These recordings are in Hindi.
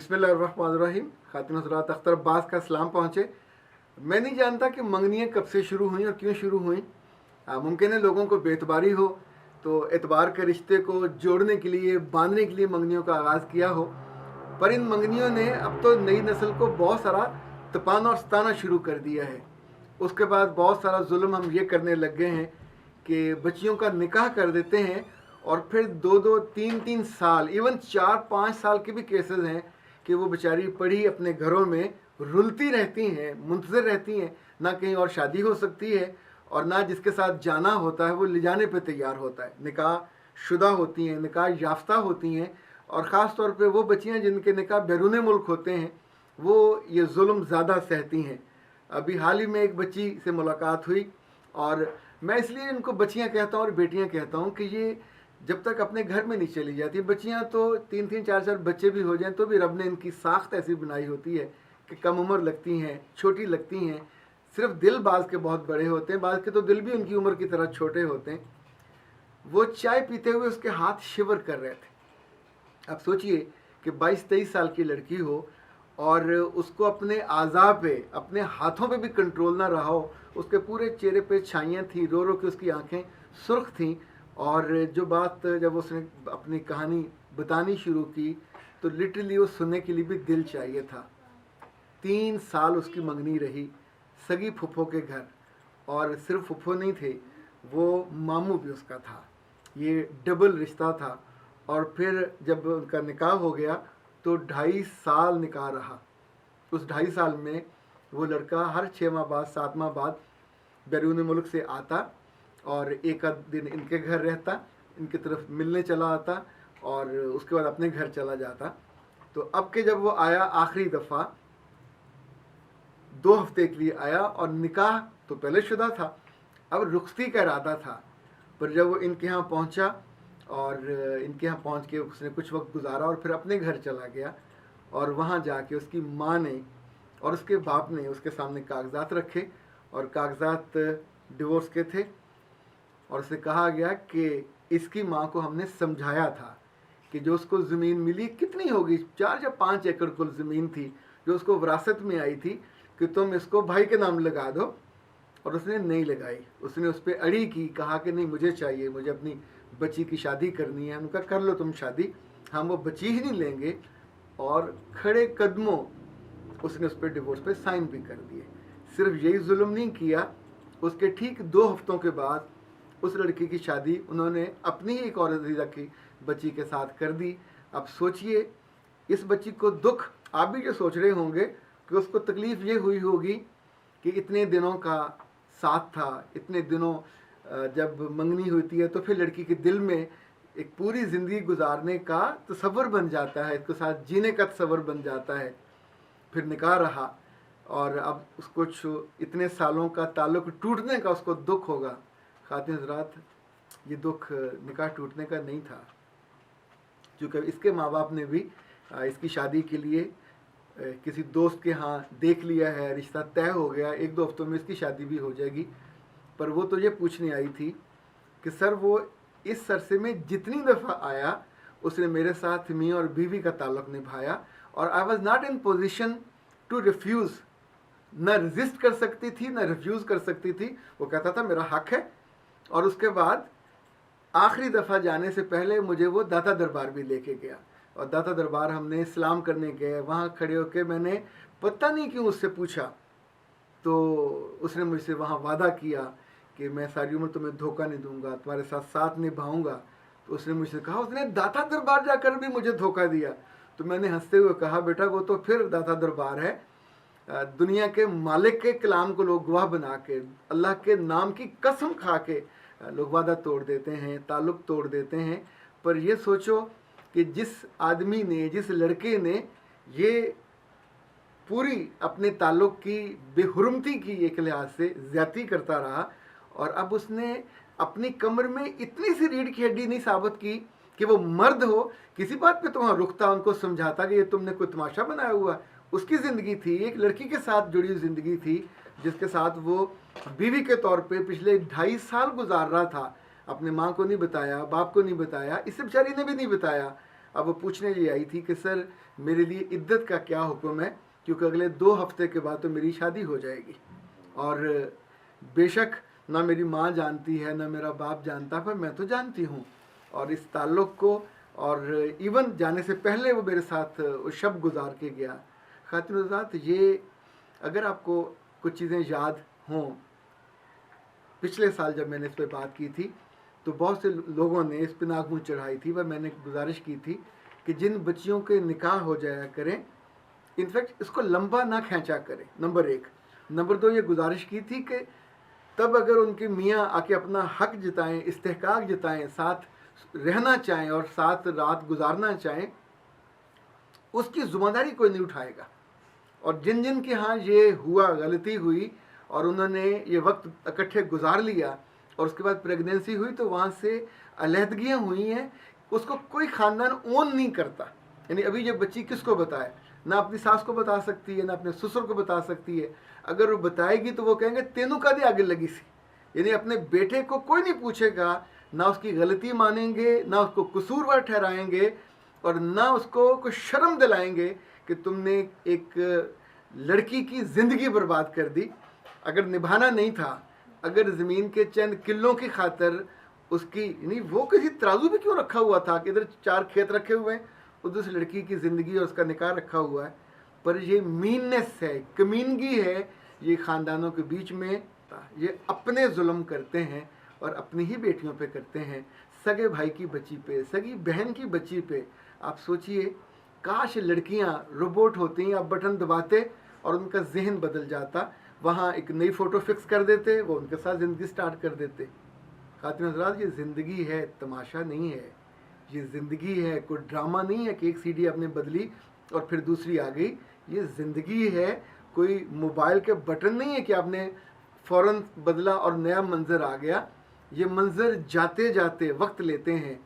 बिस्मिल्लाहिर्रहमानिर्रहीम। खातिन हज़रात, अख्तर अब्बास का सलाम पहुँचे। मैं नहीं जानता कि मंगनियाँ कब से शुरू हुई और क्यों शुरू हुई। मुमकिन है लोगों को बेतबारी हो तो एतबार के रिश्ते को जोड़ने के लिए, बांधने के लिए मंगनियों का आगाज़ किया हो। पर इन मंगनियों ने अब तो नई नस्ल को बहुत सारा तपाना और सताना शुरू कर दिया है। उसके बाद बहुत सारा जुल्म हम ये करने लग गए हैं कि बच्चियों का निकाह कर देते हैं और फिर 2-2, 3-3 साल, इवन 4-5 साल के भी केसेस हैं कि वो बेचारी पढ़ी अपने घरों में रुलती रहती हैं, मुंतज़िर रहती हैं। ना कहीं और शादी हो सकती है और ना जिसके साथ जाना होता है वो ले जाने पर तैयार होता है। निकाह शुदा होती हैं, निकाह याफ्ता होती हैं, और ख़ास तौर पे वो बच्चियाँ जिनके निकाह बैरून मुल्क होते हैं वो ये जुल्म ज़्यादा सहती हैं। अभी हाल ही में एक बच्ची से मुलाकात हुई, और मैं इसलिए इनको बच्चियाँ कहता हूँ और बेटियाँ कहता हूँ कि ये जब तक अपने घर में नहीं चली जाती, बच्चियाँ तो 3-3, 4-4 बच्चे भी हो जाएं तो भी रब ने इनकी साख्त ऐसी बनाई होती है कि कम उम्र लगती हैं, छोटी लगती हैं। सिर्फ दिल बाज़ के बहुत बड़े होते हैं, बाज़ के तो दिल भी उनकी उम्र की तरह छोटे होते हैं। वो चाय पीते हुए उसके हाथ शिवर कर रहे थे। अब सोचिए कि 22-23 साल की लड़की हो और उसको अपने आज़ा पे, अपने हाथों पे भी कंट्रोल ना रहा हो। उसके पूरे चेहरे पे छाइयाँ थी, रो रो के उसकी आंखें सुर्ख थीं। और जो बात जब उसने अपनी कहानी बतानी शुरू की तो लिटरली वो सुनने के लिए भी दिल चाहिए था। 3 साल उसकी मंगनी रही सगी फुफ्फो के घर, और सिर्फ फुफ्फो नहीं थे, वो मामू भी उसका था। ये डबल रिश्ता था। और फिर जब उनका निकाह हो गया तो 2.5 साल निकाह रहा। उस 2.5 साल में वो लड़का हर 6 माह बाद, 7 माह बाद बैरून मुल्क से आता और एक आध दिन इनके घर रहता, इनकी तरफ मिलने चला आता और उसके बाद अपने घर चला जाता। तो अब के जब वो आया आखिरी दफ़ा 2 हफ्ते के लिए आया, और निकाह तो पहले शुदा था, अब रुखसती का इरादा था। पर जब वो इनके यहाँ पहुँचा और इनके यहाँ पहुँच के उसने कुछ वक्त गुजारा और फिर अपने घर चला गया, और वहाँ जाके उसकी माँ ने और उसके बाप ने उसके सामने कागजात रखे, और कागजात डिवोर्स के थे। और उसे कहा गया कि इसकी माँ को हमने समझाया था कि जो उसको ज़मीन मिली कितनी होगी, 4 या 5 एकड़ कुल ज़मीन थी जो उसको विरासत में आई थी, कि तुम इसको भाई के नाम लगा दो। और उसने नहीं लगाई, उसने उस पर अड़ी की, कहा कि नहीं मुझे चाहिए, मुझे अपनी बच्ची की शादी करनी है। उनका कर लो तुम शादी, हम वो बच्ची ही नहीं लेंगे। और खड़े कदमों उसने उस पर डिवोर्स पे साइन भी कर दिए। सिर्फ यही जुल्म नहीं किया, उसके ठीक 2 हफ्तों के बाद उस लड़की की शादी उन्होंने अपनी ही एक और अजीज़ा की बच्ची के साथ कर दी। अब सोचिए इस बच्ची को दुख, आप भी जो सोच रहे होंगे कि उसको तकलीफ़ ये हुई होगी कि इतने दिनों का साथ था, इतने दिनों जब मंगनी होती है तो फिर लड़की के दिल में एक पूरी ज़िंदगी गुजारने का तसव्वुर बन जाता है, इसके साथ जीने का तसव्वुर बन जाता है। फिर निकाह रहा और अब उसको इतने सालों का ताल्लुक़ टूटने का उसको दुख होगा। खातिन हज़रात, ये दुख निकाह टूटने का नहीं था, क्योंकि इसके माँ बाप ने भी इसकी शादी के लिए किसी दोस्त के यहाँ देख लिया है, रिश्ता तय हो गया, 1-2 हफ्तों में इसकी शादी भी हो जाएगी। पर वो तो ये पूछने आई थी कि सर वो इस अरसे में जितनी दफ़ा आया उसने मेरे साथ मियाँ और बीवी का ताल्लुक़ निभाया, और I was not in position to refuse. न रजिस्ट कर सकती थी, न रिफ्यूज़ कर सकती थी। वो कहता था मेरा हक़ है। और उसके बाद आखिरी दफ़ा जाने से पहले मुझे वो दाता दरबार भी लेके गया, और दाता दरबार हमने इस्लाम करने गए। वहाँ खड़े होकर मैंने पता नहीं क्यों उससे पूछा, तो उसने मुझसे वहाँ वादा किया कि मैं सारी उम्र तुम्हें धोखा नहीं दूंगा, तुम्हारे साथ साथ निभाऊंगा। तो उसने मुझसे कहा उसने दाता दरबार जाकर भी मुझे धोखा दिया। तो मैंने हंसते हुए कहा बेटा वो तो फिर दाता दरबार है, दुनिया के मालिक के कलाम को लोग गवाह बना के, अल्लाह के नाम की कसम खा के लोग वादा तोड़ देते हैं, ताल्लुक़ तोड़ देते हैं। पर ये सोचो कि जिस आदमी ने, जिस लड़के ने ये पूरी अपने ताल्लुक़ की बेहुरमती की एक लिहाज से ज़्यादती करता रहा, और अब उसने अपनी कमर में इतनी सी रीढ़ की हड्डी नहीं साबित की कि वो मर्द हो, किसी बात पे तो वहाँ रुकता, उनको समझाता कि ये तुमने कोई तमाशा बनाया हुआ। उसकी ज़िंदगी थी, एक लड़की के साथ जुड़ी हुई ज़िंदगी थी जिसके साथ वो बीवी के तौर पे पिछले 2.5 साल गुजार रहा था। अपने माँ को नहीं बताया, बाप को नहीं बताया, इस बेचारी ने भी नहीं बताया। अब वो पूछने ये आई थी कि सर मेरे लिए इद्दत का क्या हुक्म है, क्योंकि अगले 2 हफ्ते के बाद तो मेरी शादी हो जाएगी। और बेशक ना मेरी माँ जानती है ना मेरा बाप जानता, पर मैं तो जानती हूँ और इस ताल्लुक़ को, और इवन जाने से पहले वो मेरे साथ वो शब गुजार के गया। खातिन हज़रात, ये अगर आपको कुछ चीज़ें याद हों, पिछले साल जब मैंने इस पर बात की थी तो बहुत से लोगों ने इस पर नाखून चढ़ाई थी, पर मैंने गुजारिश की थी कि जिन बच्चियों के निकाह हो जाया करें, इनफैक्ट इसको लंबा ना खींचा करें, नंबर 1। नंबर 2 ये गुजारिश की थी कि तब अगर उनके मियाँ आके अपना हक जताएं, इस्तेहकाक जताएं, साथ रहना चाहें और साथ रात गुजारना चाहें, उसकी ज़िम्मेदारी कोई नहीं उठाएगा। और जिन जिन के यहाँ ये हुआ, गलती हुई और उन्होंने ये वक्त इकट्ठे गुजार लिया और उसके बाद प्रेगनेंसी हुई तो वहाँ से अलहदगियाँ हुई हैं, उसको कोई ख़ानदान ओन नहीं करता। यानी अभी ये बच्ची किसको बताए, ना अपनी सास को बता सकती है ना अपने ससुर को बता सकती है। अगर वो बताएगी तो वो कहेंगे तेनू का दे आगे लगी सी। यानी अपने बेटे को कोई नहीं पूछेगा, ना उसकी गलती मानेंगे, ना उसको कसूरवार ठहराएंगे और ना उसको कुछ शर्म दिलाएंगे कि तुमने एक लड़की की ज़िंदगी बर्बाद कर दी। अगर निभाना नहीं था, अगर ज़मीन के चंद किलों की खातर उसकी, यानी वो किसी तराजू पे क्यों रखा हुआ था कि इधर 4 खेत रखे हुए हैं, उधर उस लड़की की ज़िंदगी और उसका निकाह रखा हुआ है। पर ये मीननेस है, कमीनगी है ये ख़ानदानों के बीच में। ये अपने जुल्म करते हैं और अपनी ही बेटियों पे करते हैं, सगे भाई की बच्ची पे, सगी बहन की बच्ची पे। आप सोचिए, काश लड़कियां रोबोट होती, आप बटन दबाते और उनका जहन बदल जाता, वहाँ एक नई फ़ोटो फिक्स कर देते, वो उनके साथ ज़िंदगी स्टार्ट कर देते। खातिन हज़रात, ये ज़िंदगी है, तमाशा नहीं है। ये ज़िंदगी है, कोई ड्रामा नहीं है कि एक सीडी आपने बदली और फिर दूसरी आ गई। ये ज़िंदगी है, कोई मोबाइल के बटन नहीं है कि आपने फ़ौरन बदला और नया मंज़र आ गया। ये मंज़र जाते जाते वक्त लेते हैं।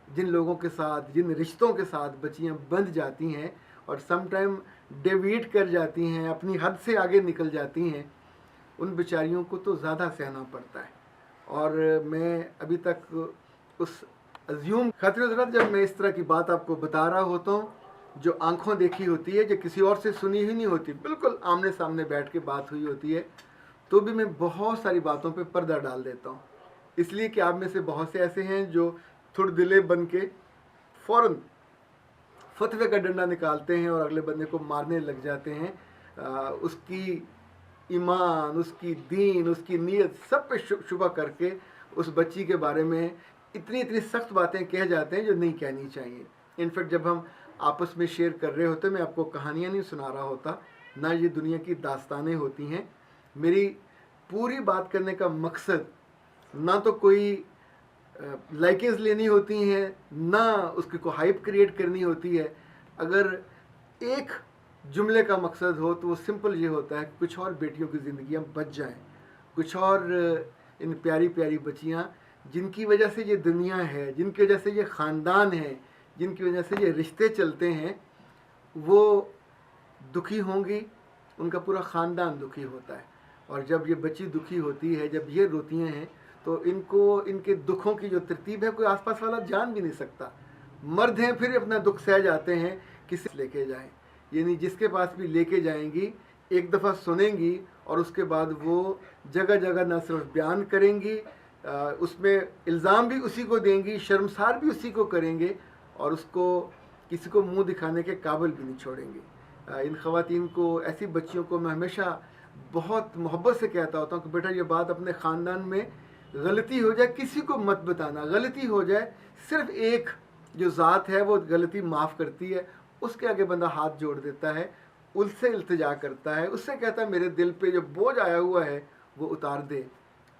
जिन लोगों के साथ, जिन रिश्तों के साथ बच्चियाँ बंध जाती हैं और समटाइम डेविएट कर जाती हैं, अपनी हद से आगे निकल जाती हैं, उन बेचारियों को तो ज़्यादा सहना पड़ता है। और मैं अभी तक उस अज्यूम, खातिर हज़रात, जब मैं इस तरह की बात आपको बता रहा होता हूँ जो आंखों देखी होती है, जो किसी और से सुनी ही नहीं होती, बिल्कुल आमने सामने बैठ के बात हुई होती है, तो भी मैं बहुत सारी बातों पे पर्दा डाल देता हूँ। इसलिए कि आप में से बहुत से ऐसे हैं जो थोड़े दिले बन के फ़ौरन फतवे का डंडा निकालते हैं और अगले बंदे को मारने लग जाते हैं। उसकी ईमान, उसकी दीन, उसकी नीयत सब पे शुबा करके उस बच्ची के बारे में इतनी इतनी सख्त बातें कह जाते हैं जो नहीं कहनी चाहिए। इनफैक्ट जब हम आपस में शेयर कर रहे होते, मैं आपको कहानियाँ नहीं सुना रहा होता, ना ये दुनिया की दास्तानें होती हैं। मेरी पूरी बात करने का मकसद ना तो कोई लाइकेंस लेनी होती हैं, ना उसकी को हाइप क्रिएट करनी होती है। अगर एक जुमले का मकसद हो तो वो सिंपल ये होता है कि कुछ और बेटियों की ज़िंदगियाँ बच जाएं, कुछ और इन प्यारी प्यारी बच्चियाँ जिनकी वजह से ये दुनिया है, जिनकी वजह से ये ख़ानदान है, जिनकी वजह से ये रिश्ते चलते हैं, वो दुखी होंगी, उनका पूरा ख़ानदान दुखी होता है। और जब ये बच्ची दुखी होती है, जब ये रोती हैं, तो इनको, इनके दुखों की जो तरतीब है कोई आसपास वाला जान भी नहीं सकता। मर्द हैं फिर अपना दुख सह जाते हैं, किसी लेके जाएं, यानी जिसके पास भी लेके जाएंगी, एक दफ़ा सुनेंगी और उसके बाद वो जगह जगह न सिर्फ बयान करेंगी, उसमें इल्ज़ाम भी उसी को देंगी, शर्मसार भी उसी को करेंगे और उसको किसी को मुंह दिखाने के काबिल भी नहीं छोड़ेंगे। इन ख़वातीन को, ऐसी बच्चियों को मैं हमेशा बहुत मोहब्बत से कहता होता हूँ कि बेटा ये बात अपने ख़ानदान में गलती हो जाए किसी को मत बताना, गलती हो जाए सिर्फ एक जो ज़ात है वो गलती माफ़ करती है, उसके आगे बंदा हाथ जोड़ देता है, उससे इल्तिजा करता है, उससे कहता है मेरे दिल पे जो बोझ आया हुआ है वो उतार दे।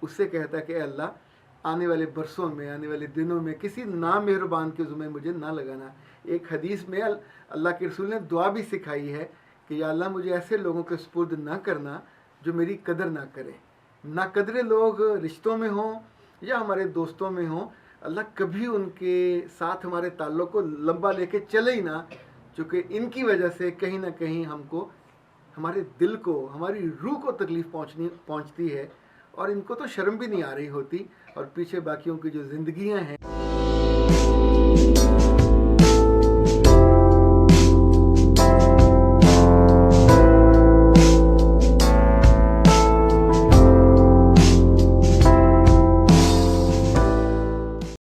उससे कहता है कि अल्लाह आने वाले बरसों में, आने वाले दिनों में किसी ना मेहरबान के ज़ुम्मे मुझे ना लगाना। एक हदीस में अल्लाह के रसूल ने दुआ भी सिखाई है कि या अल्लाह मुझे ऐसे लोगों के सुपुर्द ना करना जो मेरी कदर ना करें। ना कदरे लोग रिश्तों में हों या हमारे दोस्तों में हों, अल्लाह कभी उनके साथ हमारे ताल्लुक़ को लंबा लेके चले ही ना, क्योंकि इनकी वजह से कहीं ना कहीं हमको, हमारे दिल को, हमारी रूह को तकलीफ़ पहुंचती है और इनको तो शर्म भी नहीं आ रही होती और पीछे बाकियों की जो ज़िंदगियां हैं